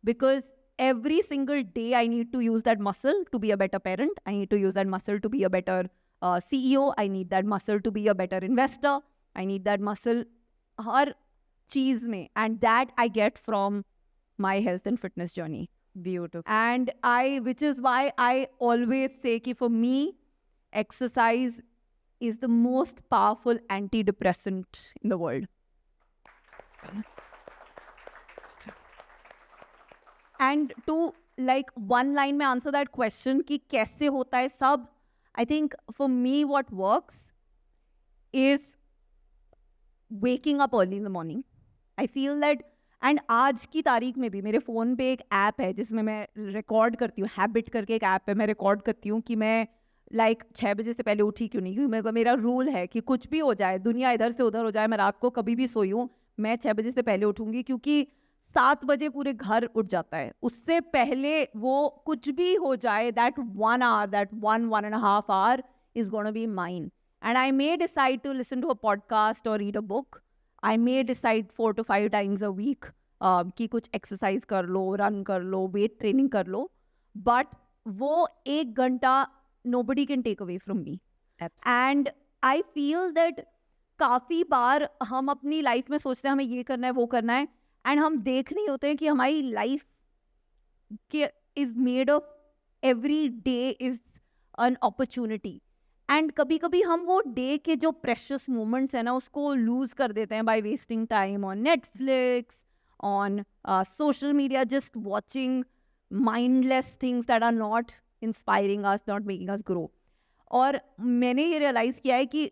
because every single day I need to use that muscle to be a better parent. I need to use that muscle to be a better CEO. I need that muscle to be a better investor. I need that muscle har cheez mein, and that I get from my health and fitness journey. Beautiful. And which is why I always say ki for me, exercise is the most powerful antidepressant in the world. And to one line में answer that question कि कैसे होता है सब, I think for me what works is waking up early in the morning. I feel that, and आज की तारीख में भी मेरे फ़ोन पे एक ऐप है जिसमें मैं रिकॉर्ड करती हूँ, हैबिट करके एक ऐप है, मैं रिकॉर्ड करती हूँ कि मैं 6 बजे से पहले उठी क्यों नहीं, क्योंकि मेरा रूल है कि कुछ भी हो जाए, दुनिया इधर से उधर हो जाए, मैं रात को कभी भी सोई हूँ, मैं 6 बजे से पहले उठूंगी, क्योंकि 7 बजे पूरे घर उठ जाता है। उससे पहले वो कुछ भी हो जाए, that 1 hour, that 1.5 hour is going to be mine. And I may decide to listen to a podcast or read a book. I may decide 4 to 5 times a week कि कुछ एक्सरसाइज कर लो, रन कर लो, weight training कर लो, but वो 1 घंटा nobody can take away from me. And I feel that काफ़ी बार हम अपनी लाइफ में सोचते हैं हमें ये करना है, वो करना है, एंड हम देख नहीं होते हैं कि हमारी लाइफ के is made of every day is an opportunity. And कभी कभी हम वो डे के जो प्रेशियस मोमेंट्स है ना, उसको लूज कर देते हैं by wasting time on Netflix, on social media, just watching mindless things that are not inspiring us, not making us grow. और मैंने ये रियलाइज़ किया है कि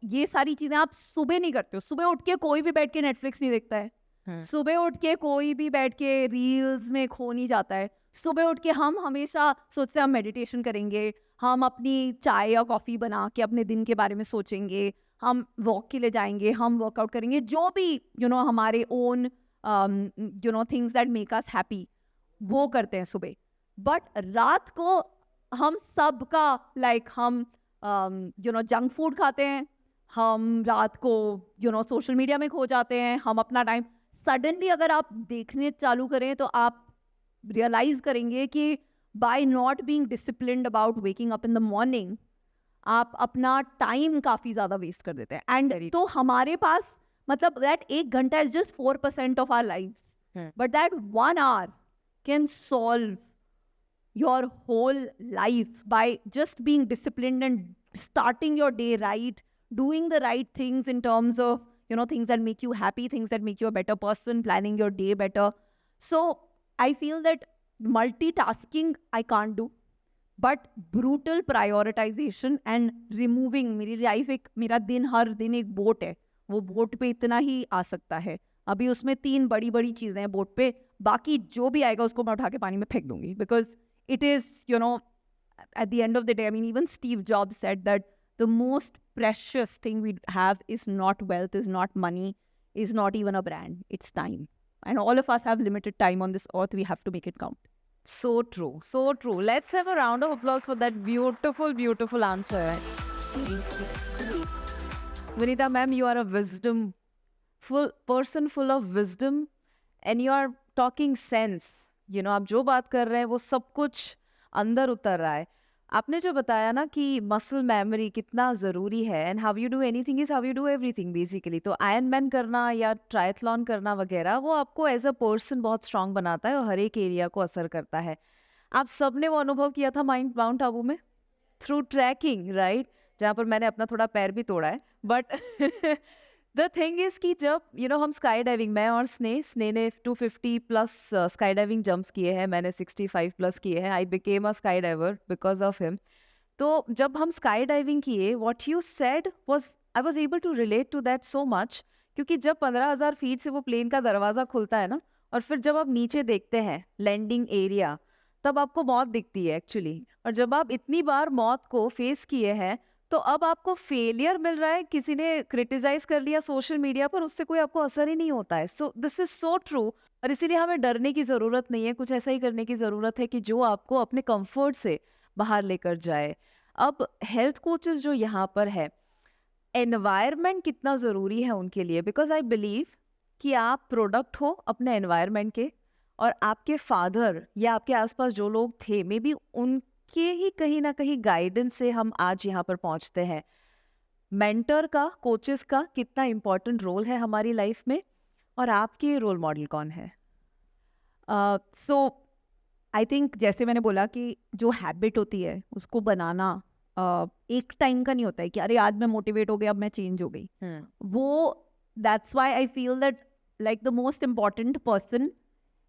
ये सारी चीज़ें आप सुबह नहीं करते हो। सुबह उठ के कोई भी बैठ के नेटफ्लिक्स नहीं देखता है, सुबह उठ के कोई भी बैठ के रील्स में खो नहीं जाता है। सुबह उठ के हम हमेशा सोचते हैं हम मेडिटेशन करेंगे, हम अपनी चाय या कॉफ़ी बना के अपने दिन के बारे में सोचेंगे, हम वॉक के लिए जाएंगे, हम वर्कआउट करेंगे, जो भी हमारे own things that make us happy वो करते हैं सुबह. बट रात को हम सबका हम जंक फूड खाते हैं, हम रात को सोशल मीडिया में खो जाते हैं, हम अपना टाइम सडनली अगर आप देखने चालू करें तो आप रियलाइज करेंगे कि by not being disciplined about waking up in the morning आप अपना टाइम काफी ज्यादा वेस्ट कर देते हैं. एंड तो हमारे पास मतलब दैट 1 घंटा is just 4% of our lives, but that 1 hour can solve your whole life by just being disciplined and starting your day right, doing the right things in terms of things that make you happy, things that make you a better person, planning your day better. So I feel that multitasking I can't do, but brutal prioritization and removing मेरी life एक मेरा दिन हर दिन एक boat है, वो boat पे इतना ही आ सकता है. अभी उसमें 3 बड़ी बड़ी चीजें हैं बोट पे, बाकी जो भी आएगा उसको मैं उठा के पानी में फेंक दूंगी, because it is at the end of the day, I mean, even Steve Jobs said that the most precious thing we have is not wealth, is not money, is not even a brand, it's time. And all of us have limited time on this earth. We have to make it count. So true, so true. Let's have a round of applause for that beautiful, beautiful answer. Vinita ma'am, you are a full person, full of wisdom, and you are talking sense. आप जो बात कर रहे हैं वो सब कुछ अंदर उतर रहा है. आपने जो बताया ना कि मसल मेमोरी कितना ज़रूरी है, and how you do anything is how you do everything basically. तो आयरन मैन करना या ट्रायथलॉन करना वगैरह वो आपको एज अ पर्सन बहुत स्ट्रांग बनाता है और हर एक एरिया को असर करता है. आप सब ने वो अनुभव किया था माउंट आबू में थ्रू ट्रैकिंग, राइट, जहाँ पर मैंने अपना थोड़ा पैर भी तोड़ा है. बट द थिंग इज कि जब हम स्काई डाइविंग, मैं और स्ने ने 250 प्लस स्काई डाइविंग जंप्स किए हैं, मैंने 65 प्लस किए हैं. I became a sky diver because of him. तो जब हम स्काई डाइविंग किए, what you said was, I was able to relate to that so much, क्योंकि जब 15,000 फीट से वो प्लेन का दरवाज़ा खुलता है ना, और फिर जब आप नीचे देखते हैं लैंडिंग एरिया, तब आपको मौत दिखती है एक्चुअली. और जब आप इतनी बार मौत को फेस किए हैं, तो अब आपको फेलियर मिल रहा है, किसी ने क्रिटिसाइज कर लिया सोशल मीडिया पर, उससे कोई आपको असर ही नहीं होता है. So this is so true. और इसीलिए हमें डरने की ज़रूरत नहीं है, कुछ ऐसा ही करने की ज़रूरत है कि जो आपको अपने कंफर्ट से बाहर लेकर जाए. अब हेल्थ कोचेस जो यहाँ पर है, एनवायरनमेंट कितना ज़रूरी है उनके लिए, बिकॉज आई बिलीव कि आप प्रोडक्ट हो अपने एनवायरनमेंट के, और आपके फादर या आपके आसपास जो लोग थे, मे बी उनके ही कहीं ना कहीं गाइडेंस से हम आज यहाँ पर पहुँचते हैं. मेंटर का, कोचेस का कितना इम्पोर्टेंट रोल है हमारी लाइफ में, और आपके रोल मॉडल कौन है? सो आई थिंक जैसे मैंने बोला कि जो हैबिट होती है उसको बनाना एक टाइम का नहीं होता है कि अरे आज मैं मोटिवेट हो गया, अब मैं चेंज हो गई. वो that's why I feel that like the most important person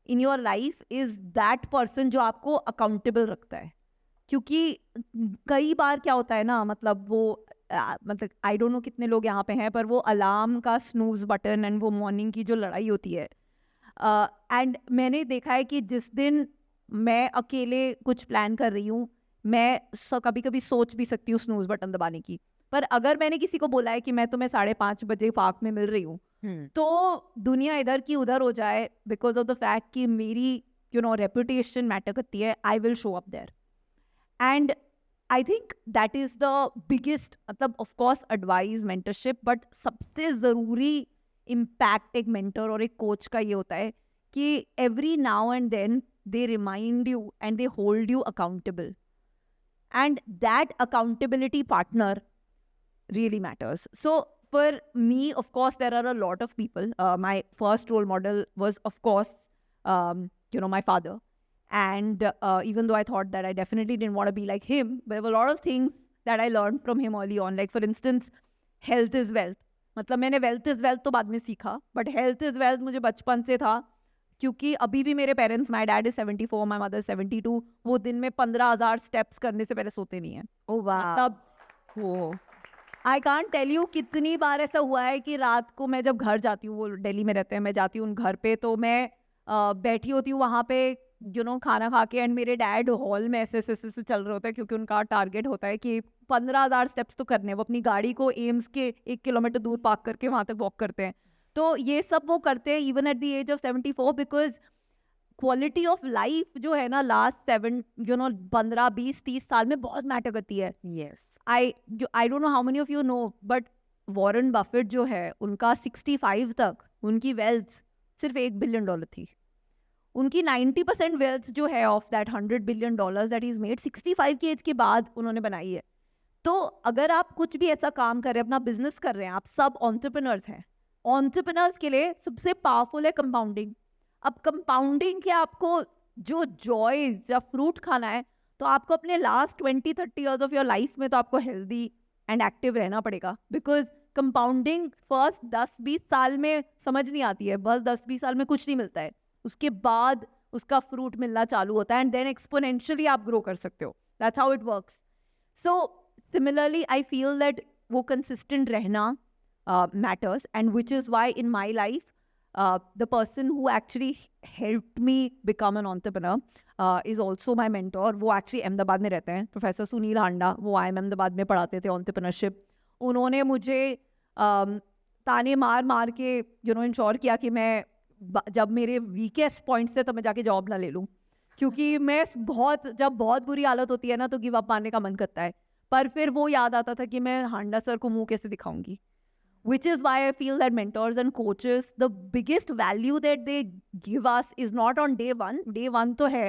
in your life is that person जो आपको अकाउंटेबल रखता है. क्योंकि कई बार क्या होता है ना, मतलब वो मतलब आई डोंट नो कितने लोग यहाँ पे हैं, पर वो अलार्म का स्नूज बटन एंड वो मॉर्निंग की जो लड़ाई होती है, एंड मैंने देखा है कि जिस दिन मैं अकेले कुछ प्लान कर रही हूँ, मैं कभी कभी सोच भी सकती हूँ स्नूज बटन दबाने की, पर अगर मैंने किसी को बोला है कि मैं तुम्हें 5:30 बजे पार्क में मिल रही हूँ, तो दुनिया इधर की उधर हो जाए बिकॉज ऑफ द फैक्ट कि मेरी रेपुटेशन मैटर करती है, I will show up there. And I think that is the biggest, मतलब of course advice, mentorship, but सबसे ज़रूरी इम्पैक्ट एक मेंटर और एक कोच का ये होता है कि every now and then they remind you and they hold you accountable, and that accountability partner really matters. So for me, of course, there are a lot of people. My first role model was, of course, my father, and even though I thought that I definitely didn't want to be like him, there were a lot of things that I learned from him early on. Like for instance, health is wealth. मतलब मैंने wealth is wealth तो बाद में सीखा, but health is wealth मुझे बचपन से था, क्योंकि अभी भी मेरे parents, my dad is 74, my mother 72, वो दिन में 15,000 स्टेप्स करने से पहले सोते नहीं है. ओह वाह. मतलब वो आई कांट टेल यू कितनी बार ऐसा हुआ है कि रात को मैं जब घर जाती हूँ, वो दिल्ली में रहते हैं, मैं जाती हूँ घर पे, तो मैं बैठी होती हूँ वहाँ पे खाना खा के, एंड मेरे डैड हॉल में ऐसे ऐसे चल रहे होते हैं, क्योंकि उनका टारगेट होता है कि 15,000 स्टेप्स तो करने हैं। वो अपनी गाड़ी को एम्स के 1 किलोमीटर दूर पार्क करके वहाँ तक वॉक करते हैं। तो ये सब वो करते हैं even at the age of 74, because quality of life जो है ना लास्ट 15, 20, 30 साल में बहुत मैटर करती है। Yes, I don't know how many of you know, but Warren Buffett जो है, उनका 65 तक उनकी वेल्थ सिर्फ $1 बिलियन थी। उनकी 90% वेल्थ जो है of that $100 billion that is made 65 की एज के बाद उन्होंने बनाई है। तो अगर आप कुछ भी ऐसा काम कर रहे हैं, अपना बिजनेस कर रहे हैं, आप सब एंटरप्रेन्योर्स हैं। एंटरप्रेन्योर्स के लिए सबसे पावरफुल है कंपाउंडिंग। अब कंपाउंडिंग के आपको जो जॉयज या फ्रूट खाना है, तो आपको अपने last 20-30 years of your life में तो आपको हेल्दी एंड एक्टिव रहना पड़ेगा, बिकॉज कंपाउंडिंग फर्स्ट 10-20 साल में समझ नहीं आती है, बस 10-20 साल में कुछ नहीं मिलता है, उसके बाद उसका फ्रूट मिलना चालू होता है, एंड देन एक्सपोनेंशियली आप ग्रो कर सकते हो। That's how it works. So similarly I feel that वो कंसिस्टेंट रहना matters, and which is why in my life the person who actually helped me become an entrepreneur is also my mentor. वो actually Ahmedabad में रहते हैं, professor Sunil हांडा। वो IIM Ahmedabad में पढ़ाते थे entrepreneurship। उन्होंने मुझे ताने मार मार के इंश्योर किया कि मैं जब मेरे वीकेस्ट पॉइंट से, तो मैं जाके जॉब ना ले लूँ, क्योंकि मैं जब बहुत बुरी हालत होती है ना, तो गिव अप मारने का मन करता है। पर फिर वो याद आता था कि मैं हांडा सर को मुंह कैसे दिखाऊंगी। Which is why I feel that mentors and coaches, the biggest value that they give us is not on day one. Day one to hai,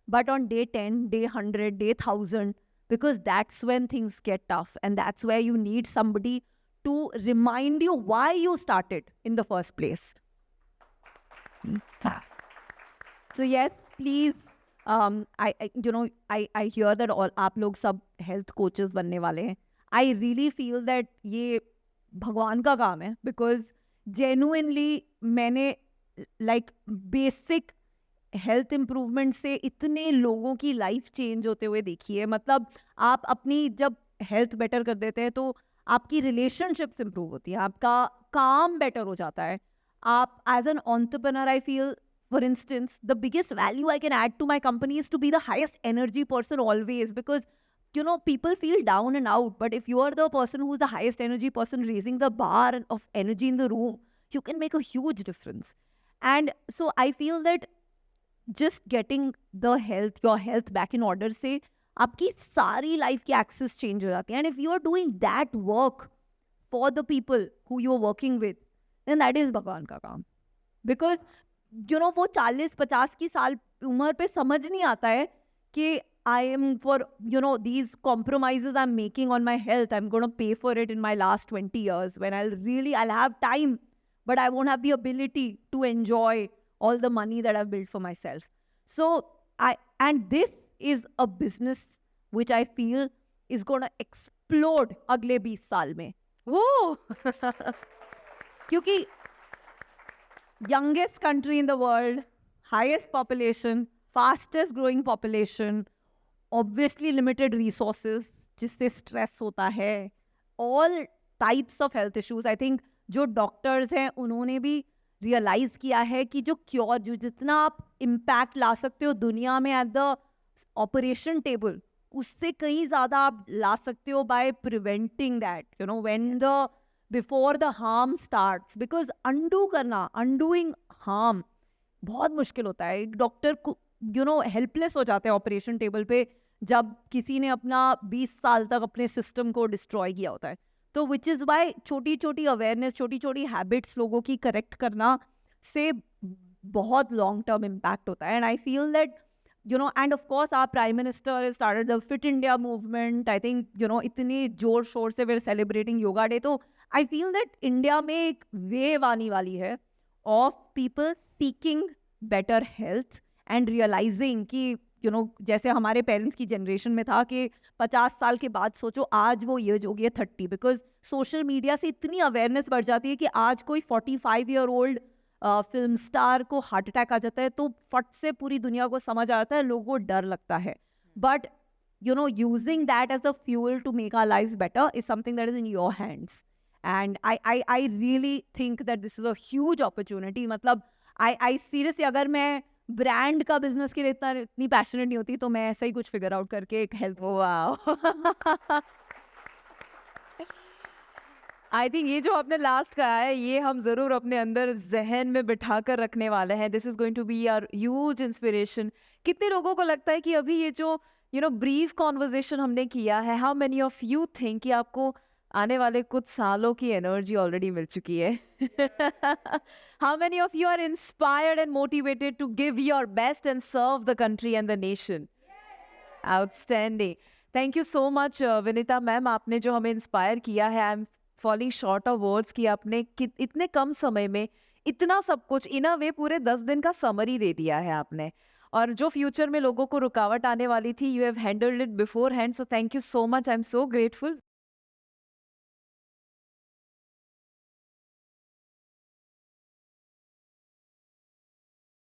but on day 10, day 100, day 1,000, because that's when things get tough, and that's where you need somebody to remind you why you started in the first place. So yes, please. I hear that all आप लोग सब health coaches बनने वाले हैं. I really feel that ये भगवान का काम है, बिकॉज जेन्युइनली मैंने बेसिक हेल्थ इम्प्रूवमेंट से इतने लोगों की लाइफ चेंज होते हुए देखी है। मतलब आप अपनी जब हेल्थ बेटर कर देते हैं, तो आपकी रिलेशनशिप्स इम्प्रूव होती है, आपका काम बेटर हो जाता है। आप as an entrepreneur, I feel, for instance, the biggest value I can add to my company is to be the highest energy person always, because people feel down and out, but if you are the person who's the highest energy person, raising the bar of energy in the room, you can make a huge difference. And so I feel that just getting your health back in order से आपकी सारी life की access change हो जाती है। And if you are doing that work for the people who you are working with, then that is भगवान का काम। Because वो 40-50 की साल उम्र पे समझ नहीं आता है कि I am, for these compromises I'm making on my health, I'm going to pay for it in my last 20 years, when I'll have time, but I won't have the ability to enjoy all the money that I've built for myself. So and this is a business which I feel is going to explode अगले 20 साल में। क्योंकि youngest country in the world, highest population, fastest growing population, obviously limited resources, जिससे stress होता है, all types of health issues. I think जो doctors हैं उन्होंने भी realize किया है कि जो cure, जो जितना आप impact ला सकते हो दुनिया में at the operation table, उससे कहीं ज़्यादा आप ला सकते हो by preventing that, when before the harm starts. Because undoing harm बहुत मुश्किल होता है। डॉक्टर को हेल्पलेस हो जाते हैं ऑपरेशन टेबल पे, जब किसी ने अपना 20 साल तक अपने सिस्टम को डिस्ट्रॉय किया होता है। तो विच इज़ वाई छोटी छोटी अवेयरनेस, छोटी छोटी हैबिट्स लोगों की करेक्ट करना से बहुत लॉन्ग टर्म इम्पैक्ट होता है। And I feel that and of course our prime minister started the fit India movement. I think इतनी जोर शोर से we're सेलिब्रेटिंग योगा डे। तो आई फील दैट इंडिया में एक वेव आने वाली है of people seeking better health and realizing कि जैसे हमारे पेरेंट्स की जनरेशन में था कि 50 साल के बाद सोचो, आज वो एज हो गई है 30, बिकॉज सोशल मीडिया से इतनी अवेयरनेस बढ़ जाती है कि आज कोई 45 ईयर ओल्ड फिल्म स्टार को हार्ट अटैक आ जाता है तो फट से पूरी दुनिया को समझ आता है, लोगों को डर लगता है। But using that as a fuel to make our lives better is something that is in your hands. And I really think that this is a huge opportunity. मतलब आई सीरियसली, अगर मैं ब्रांड का business के लिए इतनी passionate नहीं होती, तो मैं ऐसा ही कुछ फिगर आउट करके एक हेल्थ वाओ आई थिंक ये जो आपने लास्ट कहा है ये हम जरूर अपने अंदर जहन में बिठा कर रखने वाले हैं. This is going to be our huge inspiration. कितने लोगों को लगता है कि अभी ये जो ब्रीफ कॉन्वर्जेशन हमने किया है, how many of you think कि आपको आने वाले कुछ सालों की एनर्जी ऑलरेडी मिल चुकी है? How many of you are inspired and motivated to give your best and serve the country and the nation? Outstanding. Thank you so much Vinita ma'am, आपने जो हमें इंस्पायर किया है. I am falling short of words कि आपने इतने कम समय में इतना सब कुछ इन अ वे पूरे 10 दिन का समरी दे दिया है आपने. और जो फ्यूचर में लोगों को रुकावट आने वाली थी, you have handled it before hand. So thank you so much. I am so grateful.